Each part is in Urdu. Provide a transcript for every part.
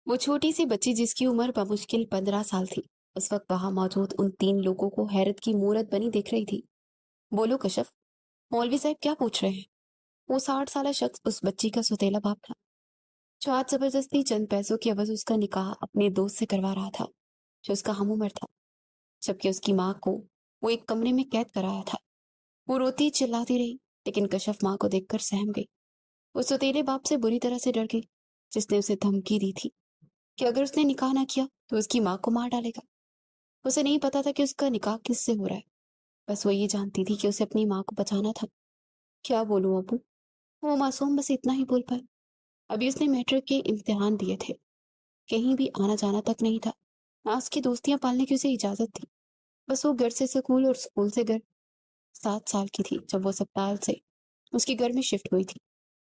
وہ چھوٹی سی بچی جس کی عمر بمشکل 15 سال تھی، اس وقت وہاں موجود ان 3 لوگوں کو حیرت کی مورت بنی دیکھ رہی تھی۔ بولو کشف، مولوی صاحب کیا پوچھ رہے ہیں؟ وہ 60 سالہ شخص اس بچی کا سوتیلا باپ تھا، جو آج زبردستی چند پیسوں کی عوض اس کا نکاح اپنے دوست سے کروا رہا تھا، جو اس کا ہم عمر تھا، جبکہ اس کی ماں کو وہ ایک کمرے میں قید کرایا تھا۔ وہ روتی چلاتی رہی، لیکن کشف ماں کو دیکھ کر سہم گئی۔ وہ سوتیلے باپ سے بری طرح سے ڈر گئی، جس نے اسے دھمکی دی تھی کہ اگر اس نے نکاح نہ کیا تو اس کی ماں کو مار ڈالے گا۔ اسے نہیں پتا تھا کہ اس کا نکاح کس سے ہو رہا ہے، بس وہ یہ جانتی تھی کہ اسے اپنی ماں کو بچانا تھا۔ کیا بولوں ابو؟ وہ معصوم بس اتنا ہی بول پائے۔ ابھی اس نے میٹرک کے امتحان دیے تھے، کہیں بھی آنا جانا تک نہیں تھا، نہ اس کی دوستیاں پالنے کی اسے اجازت تھی۔ بس وہ گھر سے سکول اور سکول سے گھر۔ 7 سال کی تھی جب وہ اسپتال سے اس کے گھر میں شفٹ ہوئی تھی،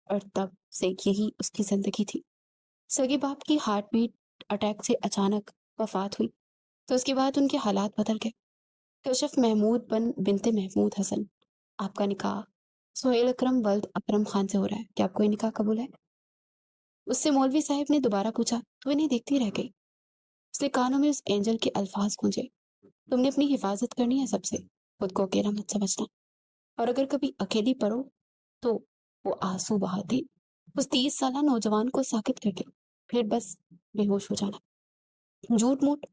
اور تب سے یہی اس کی زندگی تھی۔ سگے باپ کی ہارٹ بیٹ اٹیک سے اچانک وفات ہوئی تو اس کے بعد ان کے حالات بدل گئے۔ کشف محمود بن بنت محمود حسن، آپ کا نکاح سہیل اکرم ولد اکرم خان سے ہو رہا ہے، کیا آپ کو یہ نکاح قبول ہے؟ اس سے مولوی صاحب نے دوبارہ پوچھا تو انہیں دیکھتی رہ گئی۔ اس نے کانوں میں اس اینجل کے الفاظ گونجے، تم نے اپنی حفاظت کرنی ہے سب سے، خود کو اکیلا مت سمجھنا، اور اگر کبھی اکیلی پڑو تو وہ آنسو بہاتی اس 30 سالہ نوجوان کو ساکت کر کے پھر بس بے ہوش ہو جانا، جھوٹ موٹ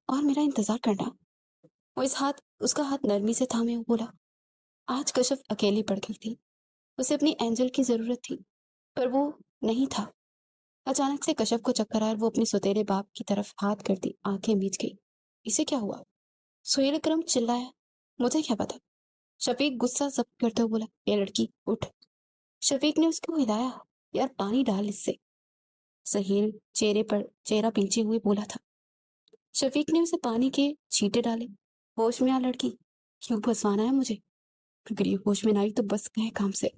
اور میرا انتظار کرنا۔ وہ اس کا ہاتھ نرمی سے تھامے ہوئے بولا۔ آج کشف اکیلی پڑ گئی تھی، اسے اپنی اینجل کی ضرورت تھی، پر وہ نہیں تھا۔ اچانک سے کشف کو چکر آیا اور وہ اپنے سوتیلے باپ کی طرف ہاتھ کرتی آنکھیں میچ گئی۔ اسے کیا ہوا؟ سہیل اکرم چلایا، مجھے کیا پتا؟ شفیق غصہ ضبط کرتے ہوئے بولا، یہ لڑکی اٹھ۔ شفیق نے اس کو ہلایا، یار پانی ڈال اس سے۔ سہیل چہرہ پیچھے ہوئے بولا تھا۔ شفیق نے اسے پانی کے چھینٹے ڈالے۔ ہوش میں آ لڑکی، کیوں پھنسوانا ہے مجھے؟ اگر یہ ہوش میں نہ آئی تو بس گئے کام سے۔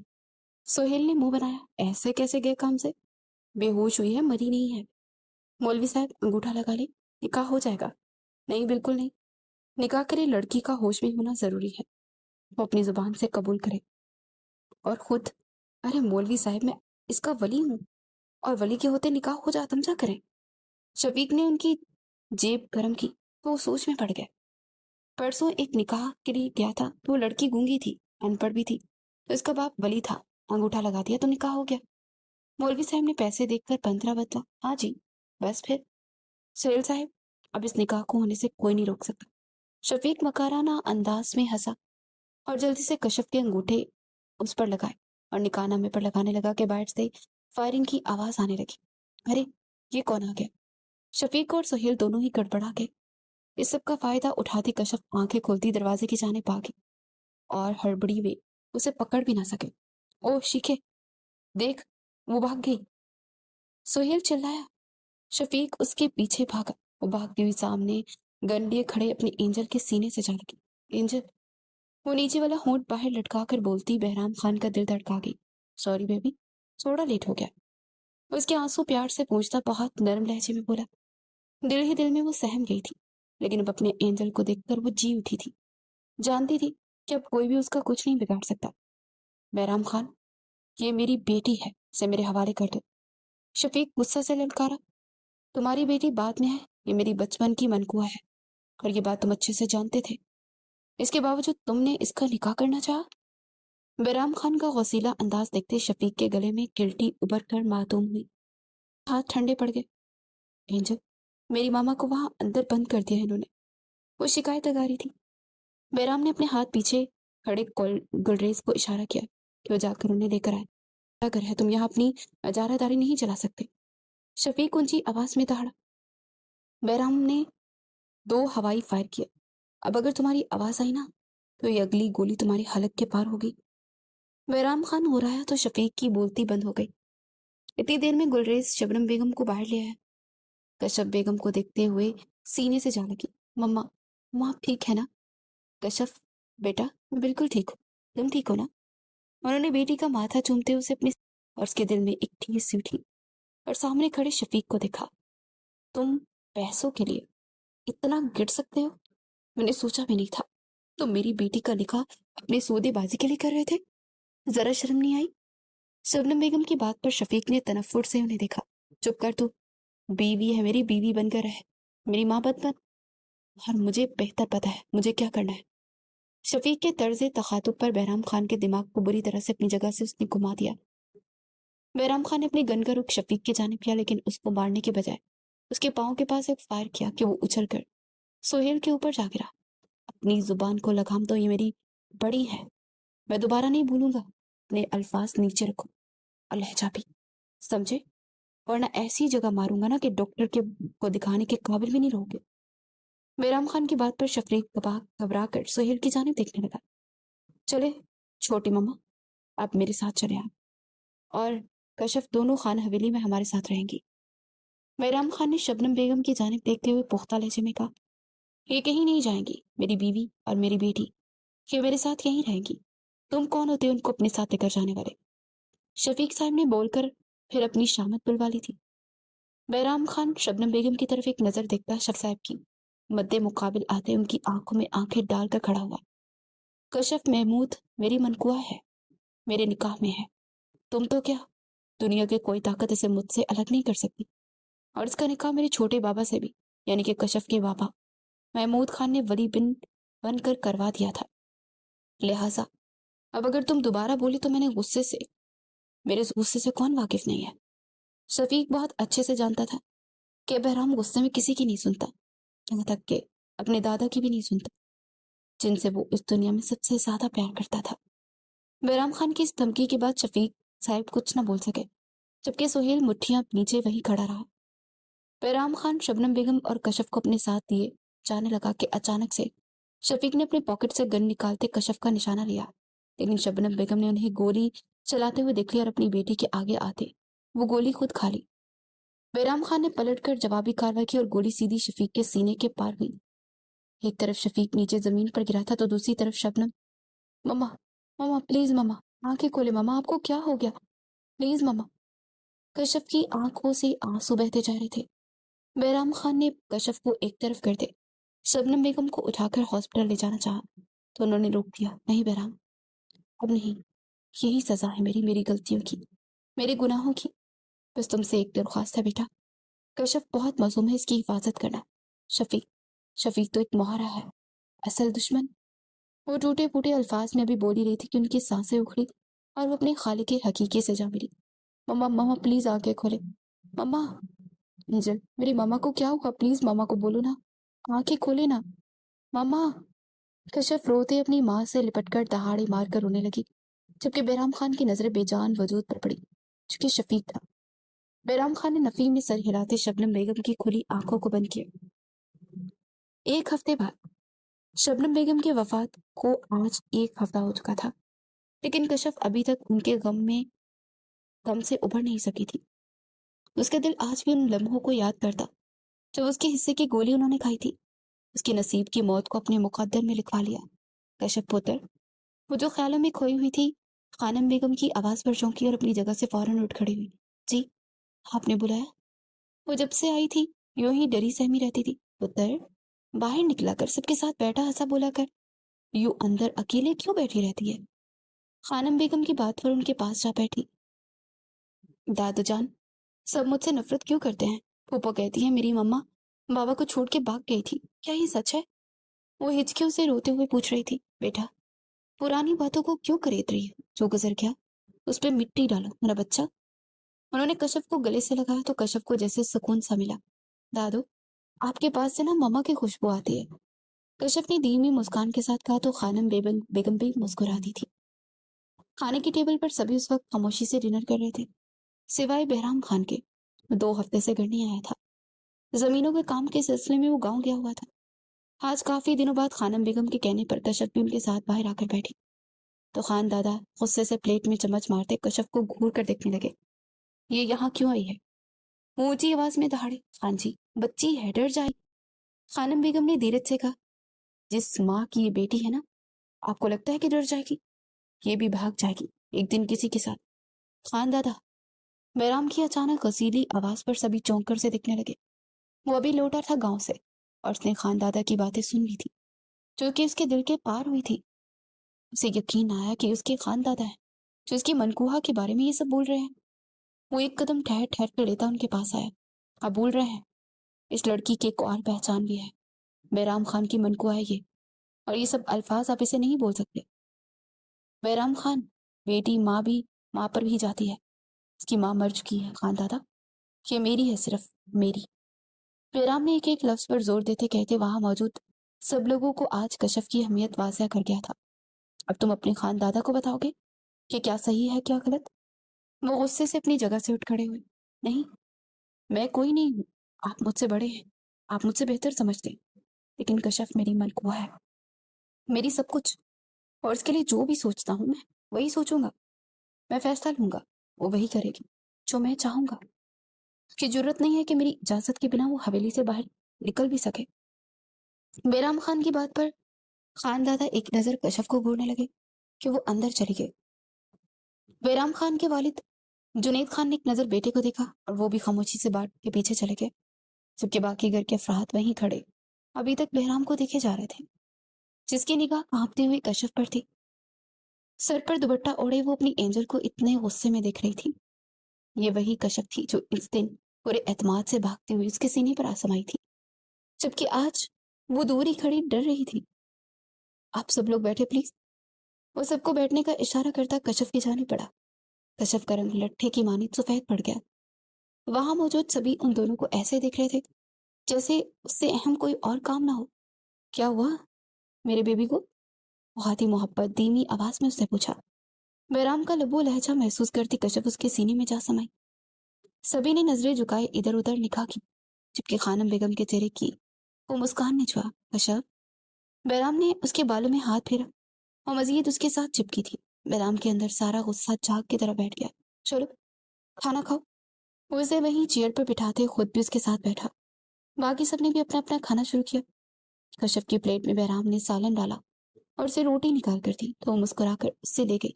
سہیل نے منہ بنایا، ایسے کیسے گئے کام سے؟ بے ہوش ہوئی ہے، مری نہیں ہے۔ مولوی صاحب انگوٹھا لگا لے، نکاح ہو جائے گا۔ نہیں بالکل نہیں، نکاح کے لیے لڑکی کا ہوش میں ہونا ضروری ہے، وہ اپنی زبان سے قبول کرے اور خود۔ ارے مولوی صاحب میں اس کا ولی ہوں، اور ولی کے ہوتے نکاح ہو جا تمجا کریں۔ شفیق نے ان کی جیب گرم کی تو وہ سوچ میں پڑ گئے۔ پرسوں ایک نکاح کے لیے گیا تھا تو وہ لڑکی گونگی تھی، ان پڑھ بھی تھی، تو اس کا باپ ولی تھا، انگوٹھا لگا دیا تو نکاح ہو گیا۔ مولوی صاحب نے پیسے دیکھ کر 15 بدلا۔ ہاں جی، بس پھر؟ سہیل صاحب، اب اس نکاح کو ہونے سے کوئی نہیں روک سکتا۔ شفیق مکارانہ انداز میں ہنسا اور جلدی سے کشف کے انگوٹھے اس پر لگائے اور نکاح نامے پر لگانے لگا کہ باہر سے فائرنگ کی آواز آنے لگی۔ ارے یہ کون آ گیا؟ شفیق اور سہیل دونوں ہی گڑبڑا گئے۔ اس سب کا فائدہ اٹھاتی کشف آنکھیں کھولتی دروازے کی جانب بھاگی اور ہڑبڑی میں اسے پکڑ بھی نہ سکے۔ او شیخے، دیکھ وہ بھاگ گئی، سہیل چلایا۔ شفیق اس کے پیچھے بھاگا، وہ بھاگتی ہوئی سامنے گن لیے کھڑے اپنے اینجل کے سینے سے جا لگی۔ اینجل، وہ نیچے والا ہونٹ باہر لٹکا کر بولتی بہرام خان کا دل دھڑکا گئی۔ سوری بیبی، تھوڑا لیٹ ہو گیا۔ اس کے آنسو پیار سے پوچھتا بہت نرم لہجے میں بولا۔ دل ہی دل میں وہ سہم گئی تھی، لیکن اب اپنے اینجل کو دیکھ کر وہ جی اٹھی تھی، جانتی تھی کہ اب کوئی بھی اس کا کچھ نہیں بگاڑ سکتا۔ بہرام خان، یہ میری بیٹی ہے، اسے میرے حوالے کر دو۔ شفیق غصہ سے للکارا۔ تمہاری بیٹی بعد میں ہے، یہ میری بچپن کی منقوہ ہے، اور یہ بات تم اچھے سے جانتے تھے، اس کے باوجود تم نے اس کا نکاح کرنا چاہا۔ بہرام خان کا غصیلا انداز دیکھتے شفیق کے گلے میں گلٹی ابھر کر معدوم ہوئی، ہاتھ ٹھنڈے پڑ گئے۔ اینجل، میری ماما کو وہاں اندر بند کر دیا ہے انہوں نے، وہ شکایت لگا رہی تھی۔ بہرام نے اپنے ہاتھ پیچھے کھڑے گلریز کو اشارہ کیا کہ وہ جا کر انہیں لے کر آئے۔ کیا کر ہے، تم یہاں اپنی اجارہ داری نہیں چلا سکتے۔ شفیق اونچی آواز میں دہاڑا۔ بہرام نے 2 ہوائی فائر کیا۔ اب اگر تمہاری آواز آئی نا تو یہ اگلی گولی تمہاری حلق کے پار ہوگی۔ بہرام خان ہو رہا ہے تو شفیق کی بولتی بند ہو گئی۔ اتنی دیر میں گلریز شبنم بیگم کو باہر لے آیا۔ کشف بیگم کو دیکھتے ہوئے سینے سے جا لگی۔ مما، ماں ٹھیک ہے نا؟ کشف، بیٹا میں بالکل ٹھیک ہوں، تم ٹھیک ہو نا؟ انہوں نے بیٹی کا ماتھا چومتے اسے اپنے اور اس کے دل میں ایک ٹھیس سی اٹھی اور سامنے کھڑے شفیق کو دیکھا۔ تم پیسوں کے لیے اتنا گر سکتے ہو؟ میں نے سوچا بھی نہیں تھا تم میری بیٹی کا نکاح اپنے سودے بازی کے لیے کر رہے تھے۔ ذرا شرم نہیں آئی؟ شبنم بیگم کی بات پر شفیق نے تنفر سے انہیں دیکھا۔ چپ کر تو، بیوی ہے میری، بیوی بن کر رہے، میری ماں بن بن، اور مجھے بہتر پتا ہے مجھے کیا کرنا ہے۔ شفیق کے طرز تخاطب پر بہرام خان کے دماغ کو بری طرح سے اپنی جگہ سے اس نے گھما دیا۔ بہرام خان نے اپنی گن کا رخ شفیق کی جانب کیا، لیکن اس کو مارنے کے بجائے اس کے پاؤں کے پاس ایک فائر کیا کہ وہ اچھل کر سہیل کے اوپر جا گرا۔ اپنی زبان کو لگام تو، یہ میری بڑی ہے، میں دوبارہ نہیں بھولوں گا۔ اپنے الفاظ نیچے رکھو اور لہجہ بھی، سمجھے؟ ورنہ ایسی جگہ ماروں گا نا کہ ڈاکٹر کے کو دکھانے کے قابل بھی نہیں رہو گے۔ بہرام خان کی بات پر شفیق گھبرا کر سہیل کی جانب دیکھنے لگا۔ چلے چھوٹی ماما، آپ میرے ساتھ چلے آپ اور کشف دونوں خان حویلی میں ہمارے ساتھ رہیں گی۔ بہرام خان نے شبنم بیگم کی جانب دیکھتے ہوئے پختہ لہجے میں کہا، یہ کہیں نہیں جائیں گی، میری بیوی اور میری بیٹی یہ میرے ساتھ یہیں رہیں گی۔ تم کون ہوتے ان کو اپنے ساتھ لے کر جانے والے؟ شفیق صاحب نے بول کر پھر اپنی شامت بلوا لی تھی۔ بہرام خان شبنم بیگم کی طرف ایک نظر دیکھتا شف صاحب کی مد مقابل آتے ان کی آنکھوں میں آنکھیں ڈال کر کھڑا ہوا۔ کشف محمود میری منقوہ ہے، میرے نکاح میں ہے، تم تو کیا، دنیا کے کوئی طاقت اسے مجھ سے الگ نہیں کر سکتی، اور اس کا نکاح میرے چھوٹے بابا سے بھی، یعنی کہ کشف کے بابا محمود خان نے ولی بن کر کروا دیا تھا۔ لہٰذا اب اگر تم دوبارہ بولی تو میں نے غصے سے، میرے اس غصے سے کون واقف نہیں ہے؟ شفیق بہت اچھے سے جانتا تھا کہ بہرام غصے میں کسی کی نہیں سنتا، یہاں تک کہ اپنے دادا کی بھی نہیں سنتا، جن سے وہ اس دنیا میں سب سے زیادہ پیار کرتا تھا۔ بہرام خان کی اس دھمکی کے بعد شفیق صاحب کچھ نہ بول سکے، جبکہ سہیل مٹھیاں نیچے وہیں کھڑا رہا۔ بہرام خان شبنم بیگم اور کشف کو اپنے ساتھ لیے جانے لگا کہ اچانک سے شفیق نے اپنے پاکٹ سے گن نکالتے کشف کا نشانہ لیا، لیکن شبنم بیگم نے انہیں گولی چلاتے ہوئے دیکھ لیا اور اپنی بیٹی کے آگے آتے وہ گولی خود کھا لی۔ بہرام خان نے پلٹ کر جوابی کارروائی کی اور گولی سیدھی شفیق کے سینے کے پار ہوئی۔ ایک طرف شفیق نیچے زمین پر گرا تھا تو دوسری طرف شبنم۔ مما، مما پلیز مما، آنکھیں کھولے مما، آپ کو کیا ہو گیا؟ پلیز مما۔ کشف کی آنکھوں سے آنسو بہتے جا رہے تھے۔ بہرام خان نے کشف کو ایک طرف کر دے شبنم بیگم کو اٹھا کر ہاسپٹل لے جانا چاہا تو انہوں نے روک دیا۔ نہیں بہرام، اب نہیں، یہی سزا ہے میری غلطیوں کی، میرے گناہوں کی۔ بس تم سے ایک درخواست ہے بیٹا، کشف بہت معصوم ہے، اس کی حفاظت کرنا۔ شفیق تو ایک محرہ ہے، اصل دشمن۔ وہ ٹوٹے پھوٹے الفاظ میں ابھی بول ہی رہی تھی کہ ان کی سانسیں اکھڑی اور وہ اپنے خالق حقیقی سے جا ملی۔ مما، مما پلیز آنکھیں کھولے مما۔ انجل، میری ماما کو کیا ہوا؟ پلیز ماما کو بولو نا، آنکھیں کھولے نا ماما۔ کشف روتے اپنی ماں سے لپٹ کر دہاڑی مار کر رونے لگی، جبکہ بہرام خان کی نظریں بے جان وجود پر پڑی جو کہ شفیق تھا۔ بہرام خان نے نفی میں سر ہلاتے شبنم بیگم کی کھلی آنکھوں کو بند کیا۔ ایک ہفتے بعد شبنم بیگم کی وفات کو آج ایک ہفتہ ہو چکا تھا، لیکن کشف ابھی تک ان کے غم سے ابھر نہیں سکی تھی۔ اس کا دل آج بھی ان لمحوں کو یاد کرتا جب اس کے حصے کی گولی انہوں نے کھائی تھی، اس کی نصیب کی موت کو اپنے مقدر میں لکھوا لیا۔ کشف پتر، وہ جو خیالوں میں کھوئی ہوئی تھی، خانم بیگم کی آواز پر چونکی اور اپنی جگہ سے فوراً اٹھ کھڑی ہوئی۔ جی، آپ نے بلایا؟ وہ جب سے آئی تھی یوں ہی ڈری سہمی رہتی تھی۔ پتر، باہر نکلا کر، سب کے ساتھ بیٹھا ہنسا بولا کر، یوں اندر اکیلے کیوں بیٹھی رہتی ہے؟ خانم بیگم کی بات پر ان کے پاس جا بیٹھی۔ دادو جان، سب مجھ سے نفرت کیوں کرتے ہیں؟ پھوپھو کہتی ہے میری مما بابا کو چھوڑ کے بھاگ گئی تھی، کیا یہ سچ ہے؟ وہ ہچکیوں سے روتے ہوئے پوچھ رہی تھی۔ بیٹا، پرانی باتوں کو کیوں کریت رہی ہو؟ جو گزر گیا اس پہ مٹی ڈالو میرا بچہ۔ انہوں نے کشف کو گلے سے لگایا تو کشف کو جیسے سکون سا ملا۔ دادو، آپ کے پاس سے نا مما کی خوشبو آتی ہے، کشف نے دھیمی مسکان کے ساتھ کہا تو خانم بیگم بھی مسکراتی تھی۔ کھانے کی ٹیبل پر سبھی اس وقت خاموشی سے ڈنر کر رہے تھے، سوائے بہرام خان کے، 2 ہفتے سے گھر نہیں آیا تھا۔ زمینوں کے کام کے سلسلے میں وہ گاؤں گیا ہوا تھا۔ آج کافی دنوں بعد خانم بیگم کے کہنے پر کشف بھی ان کے ساتھ باہر آ کر بیٹھی تو خان دادا غصے سے پلیٹ میں چمچ مارتے کشف کو گھور کر دیکھنے لگے۔ یہ یہاں کیوں آئی ہے؟ وہ اونچی آواز میں دہاڑے۔ خان جی، بچی ہے، ڈر جائے۔ خانم بیگم نے دھیرج سے کہا، جس ماں کی یہ بیٹی ہے نا، آپ کو لگتا ہے کہ ڈر جائے گی؟ یہ بھی بھاگ جائے گی ایک دن کسی کے ساتھ۔ خان دادا، بہرام کی اچانک غسیلی آواز پر سبھی چونک کر سے دیکھنے لگے۔ وہ ابھی لوٹا تھا گاؤں سے اور اس نے خان دادا کی باتیں سن لی تھی جو کہ اس کے دل کے پار ہوئی تھی۔ اسے یقین آیا کہ اس کے خان دادا ہیں جو اس کی منقوہہ کے بارے میں یہ سب بول رہے ہیں۔ وہ ایک قدم ٹھہر کر لیتا ان کے پاس آیا آپ بھول رہے ہیں اس لڑکی کی ایک اور پہچان بھی ہے، بہرام خان کی منقوا ہے یہ، اور یہ سب الفاظ آپ اسے نہیں بول سکتے۔ بہرام خان بیٹی ماں پر بھی جاتی ہے، اس کی ماں مر چکی ہے خان دادا، یہ میری ہے، صرف میری۔ بہرام نے ایک ایک لفظ پر زور دیتے کہتے وہاں موجود سب لوگوں کو آج کشف کی اہمیت واضح کر گیا تھا۔ اب تم اپنے خان دادا کو بتاؤ گے کہ کیا صحیح ہے کیا غلط؟ وہ غصے سے اپنی جگہ سے اٹھ کھڑے ہوئے۔ نہیں، میں کوئی نہیں ہوں، آپ مجھ سے بڑے ہیں، آپ مجھ سے بہتر سمجھتے ہیں، لیکن کشف میری ملکہ ہے، میری سب کچھ، اور اس کے لیے جو بھی سوچتا ہوں میں وہی سوچوں گا، میں فیصلہ لوں گا، وہ وہی کرے گی جو میں چاہوں گا۔ اس کی ضرورت نہیں ہے کہ میری اجازت کے بنا وہ حویلی سے باہر نکل بھی سکے۔ بیرام خان کی بات پر خان دادا ایک نظر کشف کو گھورنے لگے کہ وہ اندر چلی گئے۔ بیرام خان کے والد جنید خان نے ایک نظر بیٹے کو دیکھا اور وہ بھی خاموشی سے باٹ کے پیچھے چلے گئے، جبکہ باقی گھر کے افراد وہیں کھڑے ابھی تک بہرام کو دیکھے جا رہے تھے، جس کی نگاہ کانپتے ہوئے کشف پر تھی۔ سر پر دوپٹہ اوڑے وہ اپنی اینجل کو اتنے غصے میں دیکھ رہی تھی۔ یہ وہی کشف تھی جو اس دن پورے اعتماد سے بھاگتی ہوئی اس کے سینے پر آسمائی تھی، جبکہ آج وہ دور ہی کھڑی ڈر رہی تھی۔ آپ سب لوگ بیٹھے پلیز۔ وہ سب کو بیٹھنے کا اشارہ کرتا کشف کی جانب بڑھا۔ کشف کا رنگ لٹھے کی مانند سفید پڑ گیا۔ وہاں موجود سبھی ان دونوں کو ایسے دیکھ رہے تھے جیسے اس سے اہم کوئی اور کام نہ ہو۔ کیا ہوا میرے بیبی کو؟ بہت ہی محبت دھیمی آواز میں اس نے پوچھا۔ بہرام کا لبو لہجہ محسوس کرتی کشف اس کے سینے میں جا سمائی۔ سبھی نے نظریں جھکائے ادھر ادھر نکاح کی، جبکہ خانم بیگم کے چہرے کی وہ مسکان نے چھوا۔ کشف، بہرام نے اس کے بالوں میں ہاتھ پھیرا، وہ مزید اس کے ساتھ چپکی تھی۔ بہرام کے اندر سارا غصہ جھاگ کی طرح بیٹھ گیا۔ چلو کھانا کھاؤ۔ وہ اسے وہیں چیئر پر بٹھاتے خود بھی اس کے ساتھ بیٹھا۔ باقی سب نے بھی اپنا اپنا کھانا شروع کیا۔ کشف کی پلیٹ میں بہرام نے سالن ڈالا اور اسے روٹی نکال کر دی تو وہ مسکرا کر اس سے لے گئی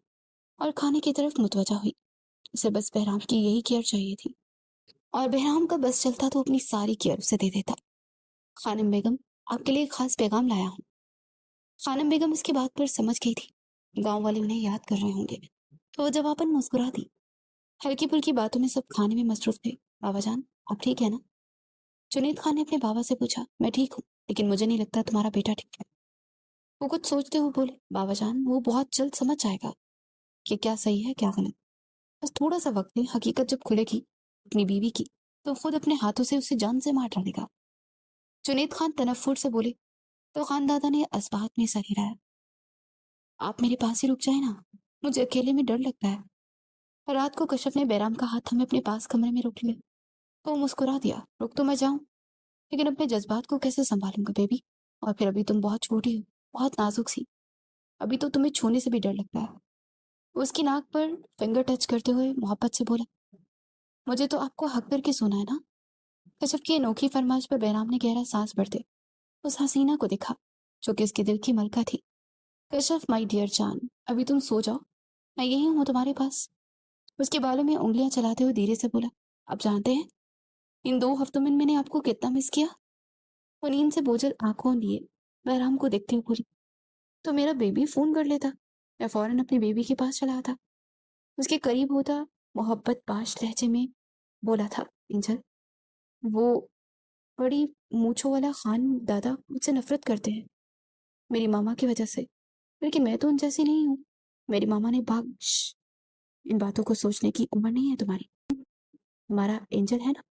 اور کھانے کی طرف متوجہ ہوئی۔ اسے بس بہرام کی یہی کیئر چاہیے تھی، اور بہرام کا بس چلتا تو اپنی ساری کیئر اسے دے دیتا۔ خانم بیگم، آپ کے لیے ایک خاص پیغام لایا ہوں۔ خانم بیگم اس کی بات پر سمجھ گئی تھی، گاؤں والے انہیں یاد کر رہے ہوں گے، تو وہ جواباً مسکرا دی۔ ہلکی پھلکی باتوں میں سب کھانے میں مصروف تھے۔ بابا جان، آپ ٹھیک ہے نا؟ جنید خان نے اپنے بابا سے پوچھا۔ میں ٹھیک ہوں، لیکن مجھے نہیں لگتا تمہارا بیٹا ٹھیک ہے۔ وہ کچھ سوچتے ہوئے بولے، بابا جان وہ بہت جلد سمجھ جائے گا کہ کیا صحیح ہے کیا غلط، بس تھوڑا سا وقت ہے، حقیقت جب کھلے گی اپنی بیوی کی تو خود اپنے ہاتھوں سے اسے جان سے مار ڈالے گا۔ جنید خان تنفر سے بولے تو خان دادا نے اسبات میں سر ہلایا۔ آپ میرے پاس ہی رک جائیں نا، مجھے اکیلے میں ڈر لگتا ہے۔ رات کو کشف نے بہرام کا ہاتھ ہمیں اپنے پاس کمرے میں روک لیا تو وہ مسکرا دیا۔ رک تو میں جاؤں، لیکن اپنے جذبات کو کیسے سنبھالوں گا بیبی؟ اور پھر ابھی تم بہت چھوٹی ہو، بہت نازک سی، ابھی تو تمہیں چھونے سے بھی ڈر لگتا ہے۔ وہ اس کی ناک پر فنگر ٹچ کرتے ہوئے محبت سے بولا، مجھے تو آپ کو حق کر کے سنا ہے نا؟ کشف کی انوکھی فرمائش پر بہرام نے گہرا سانس بھرتے اس حسینہ کو دیکھا جو کہ اس کے دل کی ملکہ تھی۔ کشف مائی ڈیئر جان، ابھی تم سو جاؤ، میں یہی ہوں تمہارے پاس۔ اس کے بالوں میں انگلیاں چلاتے ہوئے دھیرے سے بولا، آپ جانتے ہیں ان 2 ہفتوں میں نے آپ کو کتنا مس کیا؟ وہ نیند سے بوجھل آنکھوں لیے بہرام کو دیکھتے ہوئے بولی، تو میرا بیبی فون کر لیتا، میں فوراً اپنی بیبی کے پاس چلا آتا۔ اس کے قریب ہوتا محبت باش لہجے میں بولا تھا، انجل وہ بڑی مونچھوں والا خان دادا مجھ سے نفرت کرتے ہیں میری ماما کی وجہ سے، لیکن میں تو ان جیسی نہیں ہوں۔ میری ماما نے ان باتوں کو سوچنے کی عمر نہیں ہے تمہاری، تمہارا اینجل ہے نا،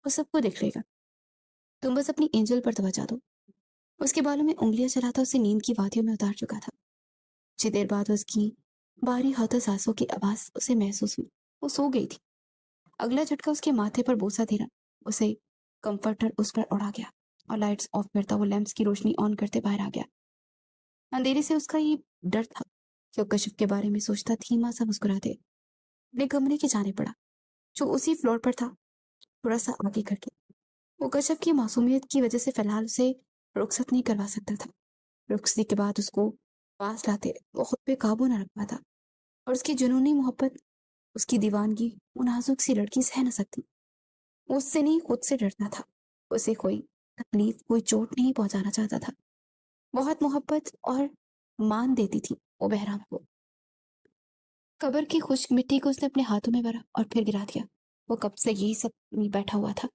وہ سب کو دیکھ لے گا، تم بس اپنی اینجل پر توجہ دو۔ اس کے بالوں میں انگلیاں چلاتا اسے نیند کی وادیوں میں اتار چکا تھا۔ کچھ دیر بعد اس کی بھاری ہاتھوں سانسوں کی آواز اسے محسوس ہوئی، وہ سو گئی تھی۔ اگلا جھٹکا اس کے ماتھے پر بوسا دے رہا، اسے کمفرٹر اس پر اڑا گیا اور لائٹس آف کرتا وہ لیمپس کی روشنی آن کرتے باہر آ گیا۔ اندھیرے سے اس کا یہ ڈر تھا کہ وہ کشف کے بارے میں سوچتا دھیما سا مسکراتے اپنے کمرے کی جانے پڑا جو اسی فلور پر تھا، تھوڑا سا آگے کر کے۔ وہ کشف کی معصومیت کی وجہ سے فی الحال اسے رخصت نہیں کروا سکتا تھا۔ رخصتی کے بعد اس کو پاس لاتے وہ خود پہ قابو نہ رکھ پاتا، اور اس کی جنونی محبت، اس کی دیوانگی وہ نازک سی لڑکی سہ نہ سکتی۔ وہ اس سے نہیں خود سے ڈرتا تھا، اسے کوئی تکلیف کوئی چوٹ نہیں پہنچانا چاہتا تھا۔ بہت محبت اور مان دیتی تھی وہ بہرام کو۔ قبر کی خشک مٹی کو اس نے اپنے ہاتھوں میں بھرا اور پھر گرا دیا۔ وہ کب سے یہی سب بیٹھا ہوا تھا،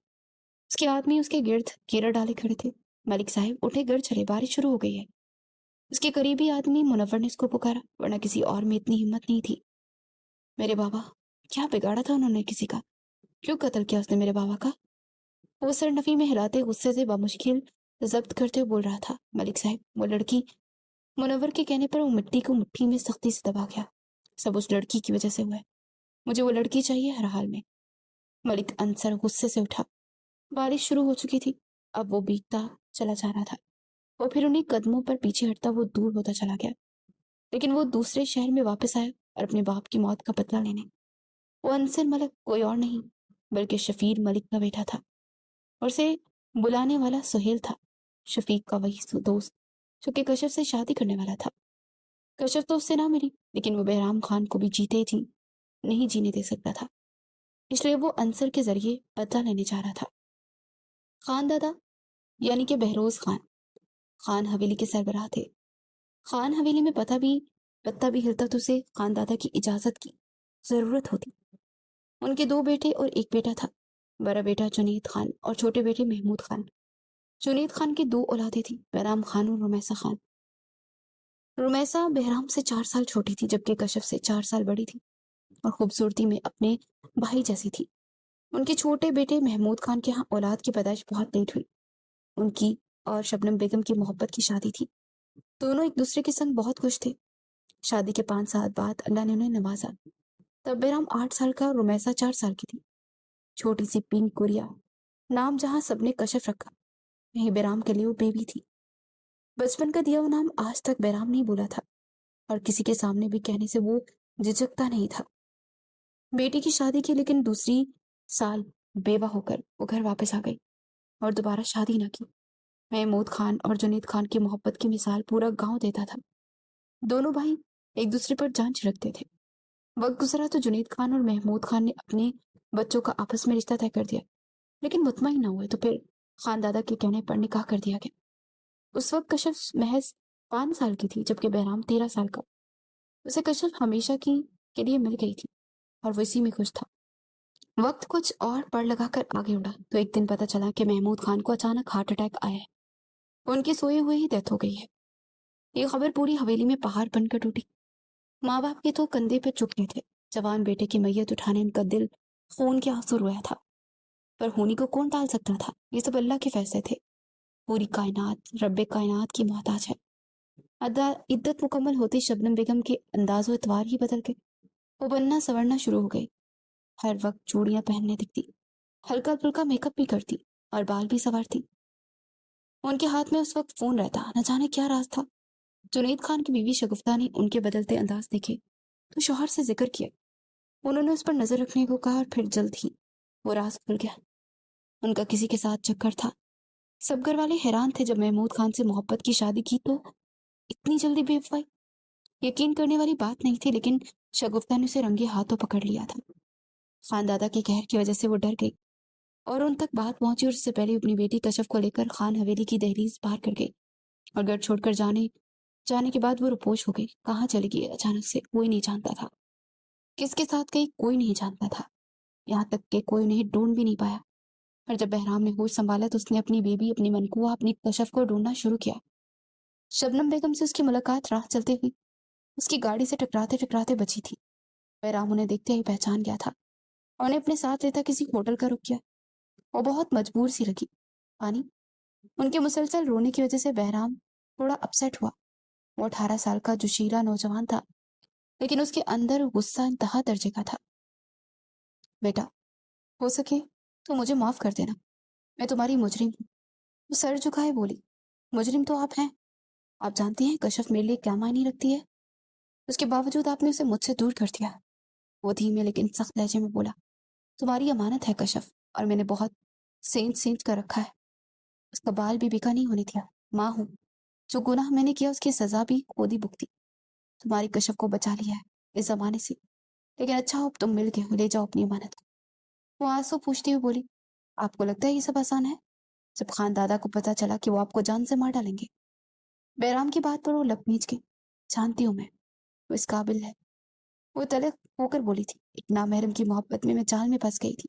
اس کے آدمی اس کے گرد گیرا ڈالے کھڑے تھے۔ ملک صاحب اٹھے، گھر چلے، بارش شروع ہو گئی ہے۔ اس کے قریبی آدمی منور نے اس کو پکارا، ورنہ کسی اور میں اتنی ہمت نہیں تھی۔ میرے بابا؟ کیا بگاڑا تھا انہوں نے کسی کا؟ کیوں قتل کیا اس نے میرے بابا کا؟ وہ سر نفی میں ہلاتے غصے سے بمشکل ضبط کرتے ہوئے بول رہا تھا، ملک صاحب وہ لڑکی… منور کے کہنے پر وہ مٹی کو مٹھی میں سختی سے دبا گیا۔ سب اس لڑکی کی وجہ سے ہوا ہے۔ مجھے وہ لڑکی چاہیے ہر حال میں۔ ملک انصر غصے سے اٹھا۔ بارش شروع ہو چکی تھی، اب وہ بھیگتا چلا جا رہا تھا۔ اور پھر انہیں قدموں پر پیچھے ہٹتا وہ دور ہوتا چلا گیا۔ لیکن وہ دوسرے شہر میں واپس آیا اور اپنے باپ کی موت کا بدلہ لینے۔ وہ انصر ملک کوئی اور نہیں بلکہ شفیق ملک کا بیٹا تھا، اور اسے بلانے والا سہیل تھا، شفیق کا وہی دوست جو کہ کشف سے شادی کرنے والا تھا۔ کشف تو اس سے نہ ملی، لیکن وہ بہرام خان کو بھی جیتے تھی نہیں جینے دے سکتا تھا، اس لیے وہ انصر کے ذریعے بدلہ لینے جا رہا تھا۔ خان دادا یعنی کہ بہروز خان، خان حویلی کے سربراہ تھے۔ خان حویلی میں پتہ بھی ہلتا تو اسے خان دادا کی اجازت کی ضرورت ہوتی۔ ان کے 2 بیٹے اور ایک بیٹا تھا، بڑا بیٹا جنید خان اور چھوٹے بیٹے محمود خان۔ جنید خان کی 2 اولادیں تھیں، بہرام خان اور رمیسہ خان۔ رمیسہ بہرام سے 4 سال چھوٹی تھی، جبکہ کشف سے 4 سال بڑی تھی اور خوبصورتی میں اپنے بھائی جیسی تھی۔ ان کے چھوٹے بیٹے محمود خان کے ہاں اولاد کی پیدائش بہت لیٹ ہوئی۔ ان کی اور شبنم بیگم کی محبت کی شادی تھی۔ دونوں ایک دوسرے کے سنگ بہت خوش تھے۔ شادی کے 5 سال بعد اللہ نے انہیں نوازا۔ تب بہرام 8 سال کا اور رمیسہ 4 سال کی تھی۔ چھوٹی سی پنک گڑیا، نام جہاں سب نے کشف رکھا، وہیں بہرام کے لیے وہ بیبی تھی۔ بچپن کا دیا وہ نام آج تک بہرام نہیں بولا تھا، اور کسی کے سامنے بھی کہنے سے وہ جھجکتا نہیں تھا۔ بیٹی کی شادی کی، لیکن دوسری سال بیوہ ہو کر وہ گھر واپس آ گئی اور دوبارہ شادی نہ کی۔ محمود خان اور جنید خان کی محبت کی مثال پورا گاؤں دیتا تھا۔ دونوں بھائی ایک دوسرے پر جان چھڑکتے تھے۔ وقت گزرا تو جنید خان اور محمود خان نے اپنے بچوں کا آپس میں رشتہ طے کر دیا، لیکن مطمئن نہ ہوئے تو پھر خان دادا کے کہنے پر نکاح کر دیا گیا۔ اس وقت کشف محض 5 سال کی تھی، جبکہ بہرام 13 سال کا۔ اسے کشف ہمیشہ کے لیے مل گئی تھی اور وہ اسی میں خوش تھا۔ وقت کچھ اور پڑ لگا کر آگے اڑا تو ایک دن پتہ چلا کہ محمود خان کو اچانک ہارٹ اٹیک آیا ہے۔ ان کی سوئے ہوئے ہی ڈیتھ ہو گئی ہے۔ یہ خبر پوری حویلی میں پہاڑ بن کر ٹوٹی۔ ماں باپ کے تو کندھے پہ چکنے تھے۔ جوان بیٹے کی میت اٹھانے ان کا دل خون کے آنسو رویا تھا، پر ہونی کو کون ٹال سکتا تھا؟ یہ سب اللہ کے فیصلے تھے۔ پوری کائنات رب کائنات کی محتاج ہے۔ عدت مکمل ہوتی شبنم بیگم کے انداز و اتوار ہی بدل گئے۔ وہ بننا سورنا شروع ہو گئی، ہر وقت چوڑیاں پہننے دکھتی، ہلکا پھلکا میک اپ بھی کرتی اور بال بھی سنوارتی۔ ان کے ہاتھ میں اس وقت فون رہتا، نہ جانے کیا راز تھا۔ جنید خان کی بیوی شگفتہ نے ان کے بدلتے انداز دیکھے تو شوہر سے ذکر کیا۔ انہوں نے اس پر نظر رکھنے کو کہا اور پھر جلد ہی وہ راز کھل گیا۔ ان کا کسی کے ساتھ چکر تھا۔ سب گھر والے حیران تھے جب محمود خان سے محبت کی شادی کی تو اتنی جلدی بے وفائی۔ یقین کرنے والی بات نہیں تھی، لیکن شگفتہ نے اسے رنگے ہاتھوں پکڑ لیا تھا۔ خان دادا کے قہر کی وجہ سے وہ ڈر گئی اور ان تک بات پہنچی، اور اس سے پہلے اپنی بیٹی کشف کو لے کر خان حویلی کی دہلیز پار کر گئی اور گھر چھوڑ کر جانے کے بعد وہ روپوش ہو گئی۔ کہاں چلی گئی اچانک سے کوئی نہیں جانتا تھا، کس کے ساتھ گئی کوئی نہیں جانتا تھا، یہاں تک کہ کوئی انہیں ڈھونڈ بھی نہیں پایا۔ اور جب بہرام نے ہوش سنبھالا تو اس نے اپنی بیبی، اپنی منقوہ، اپنی کشف کو ڈھونڈنا شروع کیا۔ شبنم بیگم سے اس کی ملاقات راہ چلتے ہوئی اس کی گاڑی سے ٹکراتے ٹکراتے بچی تھی۔ بہرام انہیں دیکھتے ہی پہچان گیا تھا اور انہیں اپنے ساتھ لیتا کسی ہوٹل کا رک کیا۔ وہ بہت مجبور سی لگی۔ پانی؟ ان کے مسلسل رونے کی وجہ سے بہرام تھوڑا اپسیٹ ہوا۔ وہ 18 سال کا جوشیلا نوجوان تھا، لیکن اس کے اندر غصہ انتہا درجے کا تھا۔ بیٹا، ہو سکے تو مجھے معاف کر دینا، میں تمہاری مجرم ہوں۔ وہ سر جھکائے بولی، مجرم تو آپ ہیں، آپ جانتی ہیں کشف میرے لیے کیا معنی رکھتی ہے، اس کے باوجود آپ نے اسے مجھ سے دور کر دیا۔ وہ دھیمے لیکن سخت لہجے میں بولا، تمہاری امانت ہے کشف، اور میں نے بہت سینچ سینچ کر رکھا ہے، اس کا بال بھی بکا نہیں ہونے دیا۔ ماں ہوں، جو گناہ میں نے کیا اس کی سزا بھی خود ہی بھگتی۔ تمہاری کشف کو بچا لیا ہے اس زمانے سے، لیکن اچھا ہو تم مل گئے ہو، لے جاؤ اپنی امانت کو۔ وہ آنسو پوچھتی ہوئی بولی، آپ کو لگتا ہے یہ سب آسان ہے؟ جب خان دادا کو پتا چلا کہ وہ آپ کو جان سے مار ڈالیں گے۔ بہرام کی بات پر وہ لب میچ گئی، جانتی ہوں میں، وہ اس قابل ہے۔ وہ تلخ ہو کر بولی تھی، ایک نامحرم کی محبت میں جال میں پھنس گئی تھی،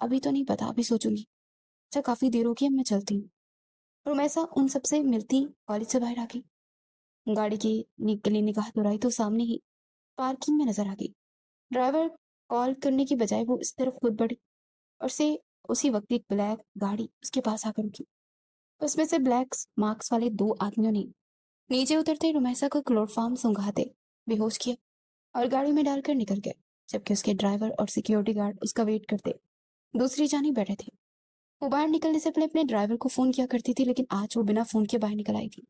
ابھی تو نہیں پتا، ابھی سوچوں گی. اچھا کافی دیر ہوگی، اب میں چلتی ہوں. رومیسا ان سب سے ملتی کالج سے باہر آ گئی. گاڑی کی گلی نگاہ دہرائی تو سامنے ہی پارکنگ میں نظر آ گئی. ڈرائیور کال کرنے کی بجائے وہ اس طرف خود بڑھی اور سے اسی وقت ایک بلیک گاڑی اس کے پاس آ کر رکی. اس میں سے بلیک مارکس والے 2 آدمیوں نے نیچے اترتے رومیسا کو کلور فارم سنگھاتے بے ہوش کیا اور گاڑی میں ڈال کر نکل گئے، جبکہ اس کے ڈرائیور اور سیکیورٹی گارڈ اس کا ویٹ کرتے دوسری جانب بیٹھے تھے. وہ باہر نکلنے سے پہلے اپنے ڈرائیور کو فون کیا کرتی تھی، لیکن آج وہ بنا فون کے باہر نکل آئی تھی.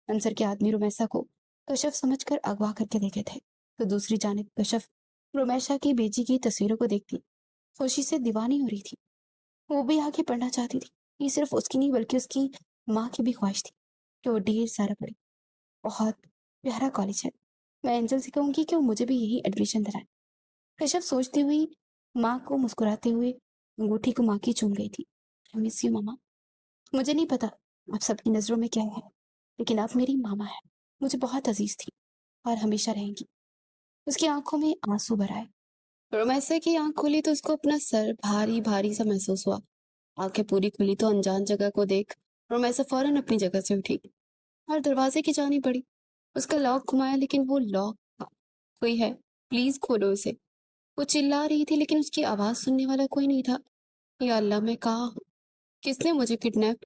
انصر کے آدمی رومیسا کو کشف سمجھ کر اغوا کر کے لے گئے تھے، تو دوسری جانب کشف رومیسا کی بیٹی کی تصویروں کو دیکھتی خوشی سے دیوانی ہو رہی تھی. وہ بھی آگے پڑھنا چاہتی تھی. یہ صرف اس کی نہیں بلکہ اس کی ماں کی بھی خواہش تھی کہ وہ ڈھیر سارا پڑھے. بہت پیارا کالج ہے، میں اینجل سے کہوں گی کہ وہ مجھے بھی یہی ایڈمیشن دلائے. کشف سوچتی ہوئی ماں کو مسکراتے ہوئے انگوٹھی کو ماں کی چوم گئی تھی. I miss you ماما. مجھے نہیں پتا اب سب کی نظروں میں کیا ہے، لیکن اب میری ماما ہے، مجھے بہت عزیز تھی اور ہمیشہ رہیں گی. اس کی آنکھوں میں آنسو بھر آئے. رومیسا کی آنکھ کھلی تو اس کو اپنا سر بھاری بھاری سا محسوس ہوا. آنکھیں پوری کھلی تو انجان جگہ کو دیکھ رومیسا فوراً اپنی جگہ سے اٹھی اور دروازے کی جانب بڑھی. اس کا لاک گھمایا لیکن وہ لاک تھا. کوئی ہے، پلیز کھولو اسے. وہ چلا رہی تھی لیکن اس کی آواز سننے والا کوئی نہیں تھا. یا اللہ، میں کہاں ہوں؟ کس نے مجھے کڈنیپ؟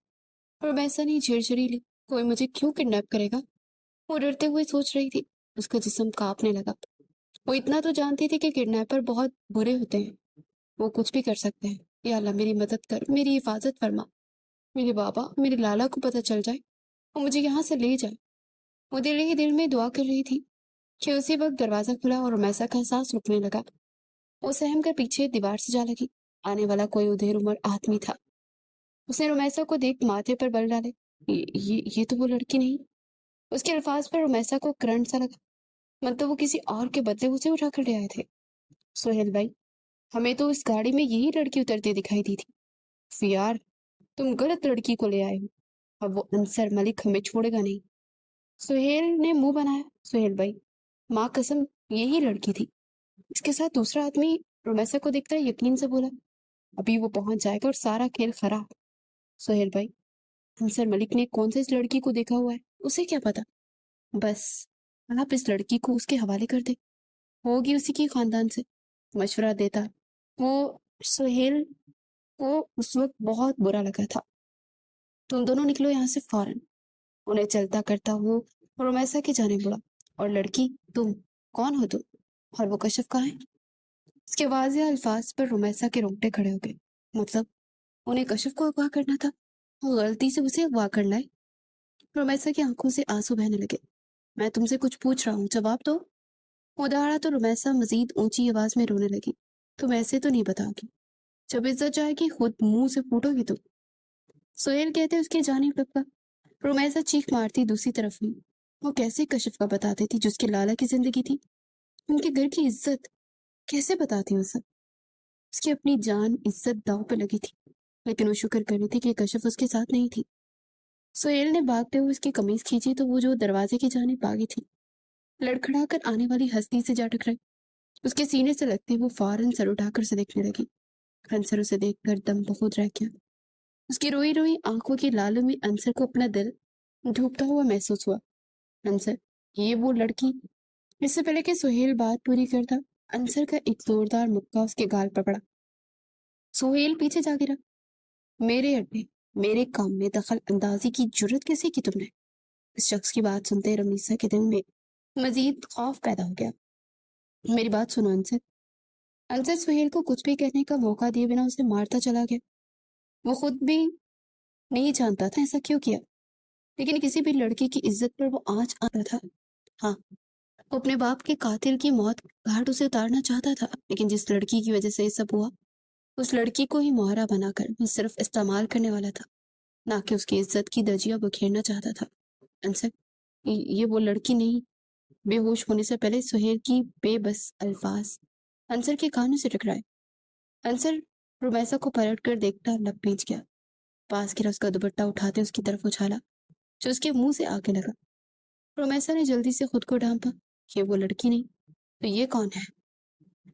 رومیسا نے جھرجھری لی. کوئی مجھے کیوں کڈنیپ کرے گا؟ وہ ڈرتے ہوئے سوچ رہی تھی. اس کا جسم کانپنے لگا. وہ اتنا تو جانتی تھی کہ کڈنیپر بہت برے ہوتے ہیں، وہ کچھ بھی کر سکتے ہیں. یا اللہ میری مدد کر، میری حفاظت فرما. میرے بابا، میرے لالا کو پتہ چل جائے اور مجھے یہاں سے لے جائے. وہ دل ہی دل میں دعا کر رہی تھی کہ اسی وقت دروازہ کھلا اور رومیسا کا احساس رکنے لگا. وہ سہم کر پیچھے دیوار سے جا لگی. آنے والا کوئی ادھیر عمر آدمی تھا. اس نے رومیسا کو دیکھ ماتھے پر بل ڈالے. یہ تو وہ لڑکی نہیں. اس کے الفاظ پر رومیسا کو کرنٹ سا لگا. مطلب وہ کسی اور کے بدلے اسے اٹھا کر لے آئے تھے. سہیل بھائی، ہمیں تو اس گاڑی میں یہی لڑکی اترتی دکھائی دی تھی. فیار، تم غلط لڑکی کو لے آئے ہو. اب وہ انصر ملک ہمیں چھوڑے گا نہیں. سہیل نے منہ بنایا. سہیل بھائی، ماں قسم یہی لڑکی تھی. اس کے ساتھ دوسرا آدمی رومیسا کو دیکھتا یقین سے بولا. ابھی وہ پہنچ جائے گا اور سارا کھیل خراب. سہیل بھائی، انصر ملک نے کون سے اس لڑکی کو دیکھا ہوا ہے، اسے کیا پتا؟ بس آپ اس لڑکی کو اس کے حوالے کر دیں، ہوگی اسی کی خاندان سے. مشورہ دیتا. وہ سہیل کو اس وقت بہت برا لگا تھا. تم دونوں نکلو یہاں سے فوراً. انہیں چلتا کرتا وہ رومیسا کی جانب بڑھا. اور لڑکی، تم کون ہو تم؟ اور وہ کشف کہاں ہے؟ اس کے واضح الفاظ پر رومیسا کے رونگٹے کھڑے ہو گئے. مطلب انہیں کشف کو اغوا کرنا تھا؟ وہ غلطی سے اسے اغوا کر لائے. رومیسا کی آنکھوں سے آنسو بہنے لگے. میں تم سے کچھ پوچھ رہا ہوں، جواب دو. وہ دہاڑا تو رومیسا مزید اونچی آواز میں رونے لگی. تم ایسے تو نہیں بتاؤ گی، جب عزت جائے گی خود منہ سے پھوٹو گی تم. سہیل کہتے اس کی جانب لپکا. رومیسا چیخ مارتی دوسری طرف ہوئی. وہ کیسے کشف کا بتاتی تھی جس کے لالا کی زندگی تھی، ان کے گھر کی عزت کیسے بتاتی وہ سب؟ اس کی اپنی جان عزت داؤ پہ لگی تھی، لیکن وہ شکر کر رہی تھی کہ کشف اس کے ساتھ نہیں تھی. سہیل نے بھاگتے ہوئے اس کی قمیض کھینچی تو وہ جو دروازے کی جانب بھاگی تھی لڑکھڑا کر آنے والی ہستی سے جا ٹکرائی. اس کے سینے سے لگتے وہ فوراً سر اٹھا کر اسے دیکھنے لگی. انصر اسے دیکھ کر دم بخود رہ گیا. اس کی روئی روئی آنکھوں کی لالوں میں انصر کو اپنا دل ڈوبتا ہوا محسوس ہوا. انصر، یہ وہ لڑکی؟ اس سے پہلے کہ سہیل بات پوری کرتا، انصر کا ایک زوردار مکہ اس کے گال پر پڑا. سہیل پیچھے جا گرا. میرے اڈے، میرے کام میں دخل اندازی کی جرت کیسے کی تم نے؟ اس شخص کی بات سنتے رمیسا کے دل میں مزید خوف پیدا ہو گیا. میری بات سنو انصر. انصر سہیل کو کچھ بھی کہنے کا موقع دیے بنا اسے مارتا چلا گیا. وہ خود بھی نہیں جانتا تھا ایسا کیوں کیا، لیکن کسی بھی لڑکی کی عزت پر وہ آنچ آتا تھا. ہاں، وہ اپنے باپ کے قاتل کی موت گھاٹ اسے اتارنا چاہتا تھا، لیکن جس لڑکی کی وجہ سے یہ سب ہوا اس لڑکی کو ہی مہرا بنا کر وہ صرف استعمال کرنے والا تھا، نہ کہ اس کی عزت کی دجیاں بکھیرنا چاہتا تھا. انصر، یہ وہ لڑکی نہیں. بے ہوش ہونے سے پہلے سہیل کی بے بس الفاظ انصر کے کانوں سے ٹکرائے. انصر رومیسا کو پلٹ کر دیکھتا لب پیچ گیا. پاس گرا اس کا دوپٹہ اٹھاتے اس کی طرف اچھالا جو اس کے منہ سے آگے لگا. رومیسا نے جلدی سے خود کو ڈھانپا. یہ وہ لڑکی نہیں تو یہ کون ہے؟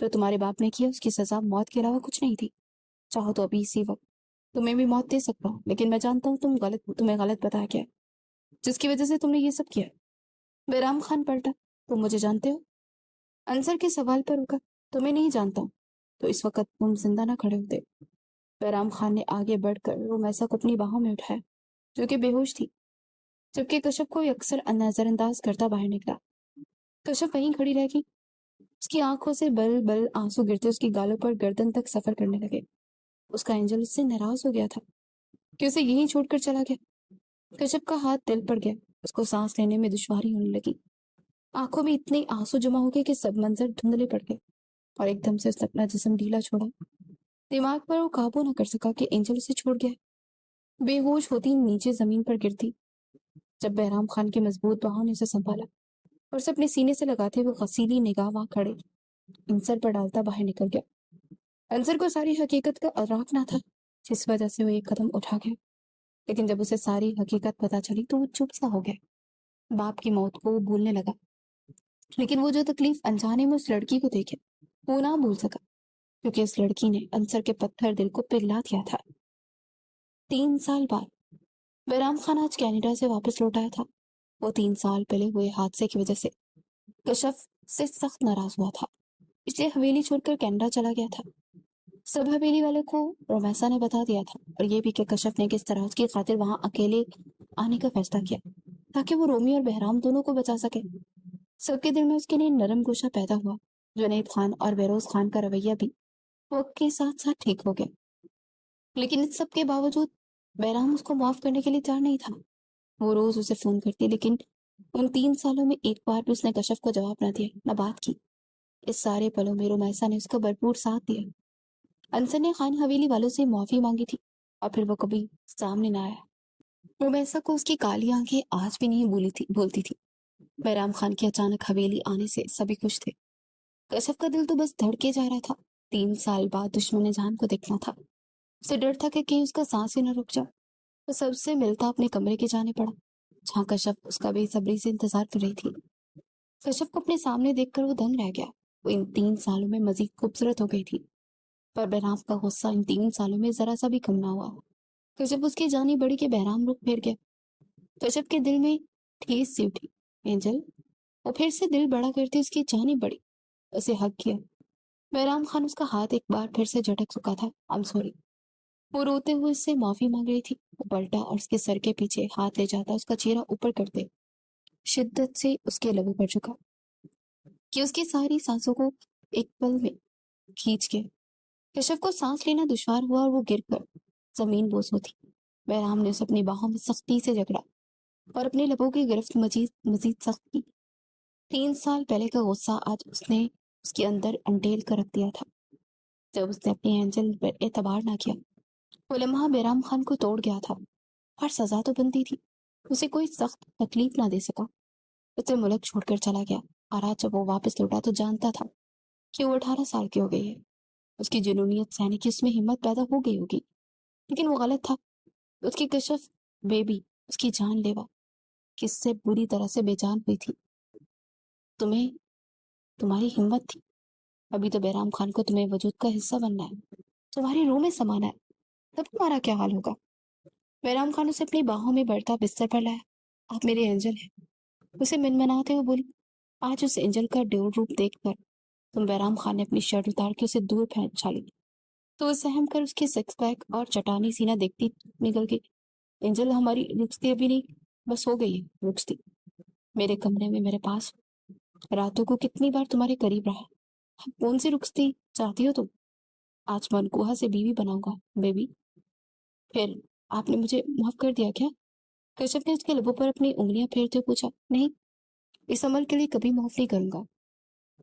جو تمہارے باپ نے کیا اس کی سزا موت کے علاوہ کچھ نہیں تھی. چاہو تو ابھی اسی وقت تمہیں بھی موت دے سکتا ہوں، لیکن میں جانتا ہوں تمہیں غلط بتایا گیا جس کی وجہ سے تم نے یہ سب کیا. بہرام خان پلٹا. تم مجھے جانتے ہو؟ انصر کے سوال پر رکا. تمہیں نہیں جانتا ہوں. تو اس وقت تم زندہ نہ کھڑے ہوتے. بہرام خان نے آگے بڑھ کر رومیسا کو اپنی باہوں میں اٹھایا جو کہ بے ہوش تھی، جبکہ کشف کو اکثر نظر انداز کرتا باہر نکلا. کشف وہیں کھڑی رہ گئی. اس کی آنکھوں سے بل بل آنسو گرتے اس کی گالوں پر گردن تک سفر کرنے لگے. اس کا اینجل اس سے ناراض ہو گیا تھا کہ اسے یہیں چھوڑ کر چلا گیا. کشف کا ہاتھ دل پر گیا. اس کو سانس لینے میں دشواری ہونے لگی. آنکھوں میں اتنے آنسو جمع ہو گئے کہ سب منظر دھندلے پڑ گئے اور ایک دم سے اس نے اپنا جسم ڈھیلا چھوڑا. دماغ پر وہ قابو نہ کر سکا کہ اینجل اسے چھوڑ گیا. بے ہوش ہوتی نیچے زمین پر گرتی جب بہرام خان کے مضبوط باہوں نے اسے سنبھالا اور اسے اپنے سینے سے لگاتے وہ غسیلی نگاہ وہاں کھڑے انصر پر ڈالتا باہر نکل گیا. انصر کو ساری حقیقت کا ادراک نہ تھا جس وجہ سے وہ ایک قدم اٹھا گیا، لیکن جب اسے ساری حقیقت پتا چلی تو وہ چپ سا ہو گیا. باپ کی موت کو وہ بھولنے لگا، لیکن وہ جو تکلیف انجانے میں اس لڑکی کو دیکھے وہ نہ بھول سکا، کیونکہ اس لڑکی نے انصر کے پتھر دل کو پگھلا دیا تھا. 3 سال بعد بہرام خان آج کینیڈا سے واپس لوٹ آیا تھا. وہ 3 سال پہلے ہوئے حادثے کی وجہ سے کشف سے سخت ناراض ہوا تھا، اس لیے حویلی چھوڑ کر کینیڈا چلا گیا تھا. سب حویلی والے کو رومیسا نے بتا دیا تھا، اور یہ بھی کہ کشف نے کس طرح اس کی خاطر وہاں اکیلے آنے کا فیصلہ کیا تاکہ وہ رومی اور بہرام دونوں کو بچا سکے. سب کے دل میں اس کے لیے نرم گوشہ پیدا ہوا. جنید خان اور بہروز خان کا رویہ بھی وقت کے ساتھ ساتھ ٹھیک ہو گیا، لیکن اس سب کے باوجود بہرام اس کو معاف کرنے کے لیے تیار نہیں تھا. وہ روز اسے فون کرتی، لیکن ان 3 سالوں میں ایک بار بھی اس نے کشف کو جواب نہ دیا، نہ بات کی. اس سارے پلوں میں رومیسا نے اس کا بھرپور ساتھ دیا. انصر نے خان حویلی والوں سے معافی مانگی تھی اور پھر وہ کبھی سامنے نہ آیا. رومیسا کو اس کی کالی آنکھیں آج بھی نہیں بولتی تھی. بہرام خان کے اچانک حویلی آنے سے سبھی خوش تھے. کشف کا دل تو بس دھڑکے جا رہا تھا. 3 سال بعد دشمن جان کو دیکھنا تھا. اسے ڈر تھا کہ کہیں اس کا سانس ہی نہ رک جائے. وہ سب سے ملتا اپنے کمرے کے جانے پڑا جہاں کشف اس کا بے صبری سے انتظار کر رہی تھی. کشف کو اپنے سامنے دیکھ کر وہ دنگ رہ گیا. وہ ان 3 سالوں میں مزید خوبصورت ہو گئی تھی، پر بہرام کا غصہ ان 3 سالوں میں ذرا سا بھی کم نہ ہوا. کشف اس کی جانی بڑی کہ بہرام رخ پھیر گیا. کشف کے دل میں ٹھیس سی اٹھی. اینجل. وہ پھر سے دل بڑا کرتی اس کی جانی بڑی، اسے حق کیا. بہرام خان اس کا ہاتھ ایک بار پھر سے جھٹک چکا تھا. I'm sorry. وہ روتے ہوئے اس سے معافی مانگ رہی تھی. وہ پلٹا اور اس کے سر کے پیچھے ہاتھ لے جاتا اس کا چہرہ اوپر کرتے شدت سے اس کے لبوں پر جھکا کہ اس کی ساری سانسوں کو ایک پل میں کھینچ کے. کشف کو سانس لینا دشوار ہوا اور وہ گر کر زمین بوس ہوتی. بہرام نے اسے اپنی باہوں میں سختی سے جکڑا اور اپنے لبوں کی گرفت مزید سخت کی. 3 سال پہلے کا غصہ آج اس نے اس کے اندر انٹیل کر رکھ دیا تھا. جب اس نے اپنے اینجل پر اعتبار نہ کیا، وہ لمحہ بہرام خان کو توڑ گیا تھا. ہر سزا تو بنتی تھی، اسے کوئی سخت تکلیف نہ دے سکا. اسے ملک چھوڑ کر چلا گیا، اور آج جب وہ واپس لوٹا تو جانتا تھا کہ وہ 18 سال کی ہو گئی ہے. اس کی جنونیت سہنے کی اس میں ہمت پیدا ہو گئی ہوگی، لیکن وہ غلط تھا. اس کی کشف بیبی، اس کی جان لیوا، کس سے بری طرح سے بے جان ہوئی تھی. تمہاری ہمت تھی. ابھی تو بہرام خان کو تمہیں وجود کا حصہ بننا ہے، تمہاری روح میں سمانا ہے، تب تمہارا کیا حال ہوگا. بہرام خان اسے اپنی باہوں میں بڑھتا بستر پر لایا. آپ میرے اینجل ہیں، اسے منمناتے ہوئے بولی. آج اس اینجل کا ڈیور روپ دیکھ کر تم بہرام خان نے اپنی شرٹ اتار کے اسے دور پھینک ڈالی تو وہ سہم کر اس کے سکس پیک اور چٹانی سینہ دیکھتی نکل گئی. اینجل، ہماری رخصتی ابھی نہیں، بس ہو گئی ہے رخصتی. میرے کمرے میں میرے پاس راتوں کو کتنی بار تمہارے قریب رہا. کون سی رخصتی چاہتی ہو تم؟ آج منکوہا سے بیوی بناؤں گا بیبی. پھر آپ نے مجھے معاف کر دیا کیا؟ کشف نے اس کے لبوں پر اپنی انگلیاں پھیرتے پوچھا. نہیں، اس عمل کے لیے کبھی معاف نہیں کروں گا.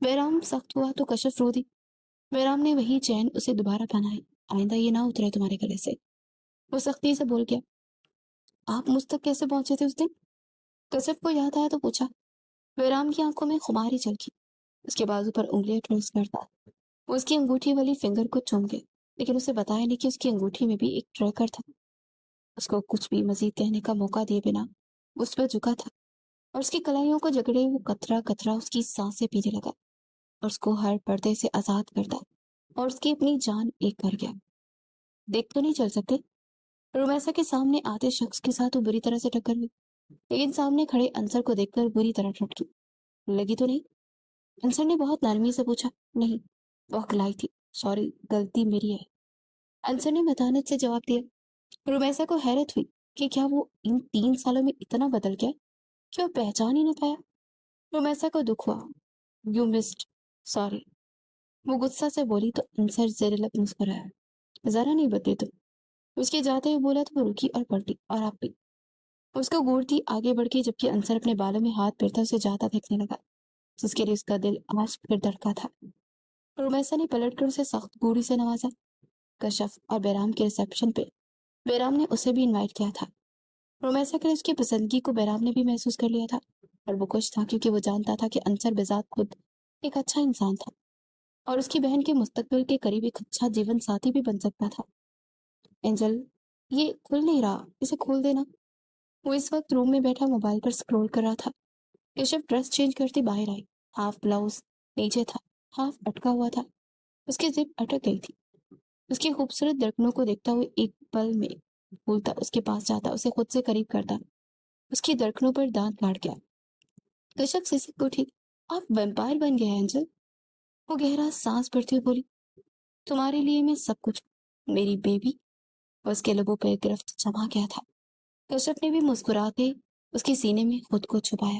بہرام سخت ہوا تو کشف رو دی. بہرام نے وہی چین اسے دوبارہ پہنائی. آئندہ یہ نہ اترے تمہارے گلے سے. وہ سختی سے بول گیا. آپ مجھ تک کیسے پہنچے تھے اس دن؟ کشف کو یاد آیا تو پوچھا. بہرام کی آنکھوں میں خمار ہی چلکی. اس کے بازو پر انگلیاں ٹریس کرتا. وہ اس کی انگوٹھی والی فنگر کو چوم گئے، لیکن اسے بتایا نہیں کہ اس کی انگوٹھی میں بھی ایک ٹریکر تھا. اس کو کچھ بھی مزید کہنے کا موقع دیے بنا اس پر جھکا تھا، اور اس کی کلائیوں کو جگڑے وہ قطرہ قطرہ اس کی سانسیں پینے لگا. اور اس کو ہر پردے سے آزاد کرتا اور اس کی اپنی جان ایک کر گیا۔ دیکھ تو نہیں چل سکتے؟ رومیسا کے سامنے آتے شخص کے ساتھ وہ بری طرح سے ٹکر ہوئی، لیکن سامنے کھڑے انصر کو دیکھ کر بری طرح ٹھٹکی۔ لگی تو نہیں؟ انصر نے بہت نرمی سے پوچھا۔ نہیں، وہ اکلائی تھی، سوری، غلطی میری ہے، انصر نے متانت سے جواب دیا۔ رومیسا کو حیرت ہوئی کہ کیا وہ ان 3 سالوں میں اتنا بدل گیا کہ وہ پہچان ہی نہ پایا۔ رومیسا کو دکھ ہوا۔ یو مسڈ، سوری، وہ غصہ سے بولی تو انصر زیر لب مسکرایا۔ ذرا نہیں بدلی تم، اس کے جاتے ہوئے بولا تو وہ رکی اور پلٹی اور آپ بھی۔ اس کو گورتی آگے بڑھ گئی جبکہ انصر اپنے بالوں میں ہاتھ پھیرتا اسے جاتا دیکھنے لگا، جس کے لیے اس کا دل آج پھر دھڑکا تھا۔ رومیسا نے پلٹ کر اسے سخت گوڑی سے نوازا۔ کشف اور بیرام کے ریسیپشن پہ بیرام نے اسے بھی انوائٹ کیا تھا۔ رومیسا کے لیے اس کی پسندگی کو بیرام نے بھی محسوس کر لیا تھا، اور وہ خوش تھا کیونکہ وہ جانتا تھا کہ انصر بذات خود ایک اچھا انسان تھا اور اس کی بہن کے مستقبل کے قریب ایک اچھا جیون ساتھی بھی بن سکتا تھا۔ اینجل، یہ کھل نہیں رہا، اسے کھول دینا۔ وہ اس وقت روم میں بیٹھا موبائل پر سکرول کر رہا تھا۔ کشف ڈریس چینج کرتی باہر آئی۔ ہاف بلاؤز نیچے تھا، ہاف اٹکا ہوا تھا، اس کی زپ اٹک گئی تھی۔ اس کی خوبصورت درکنوں کو دیکھتا ہوئے ایک پل میں بھولتا اس کے پاس جاتا، اسے خود سے قریب کرتا، اس کی درکنوں پر دانت کاٹ گیا۔ کشف سسک اٹھی۔ آپ ویمپائر بن گئے ہیں اینجل، وہ گہرا سانس بھرتی ہوئی بولی۔ تمہارے لیے میں سب کچھ، میری بیبی۔ اس کے لبوں پہ گرفت جما گیا تھا۔ کشف نے بھی مسکراتے اس کے سینے میں خود کو چھپایا۔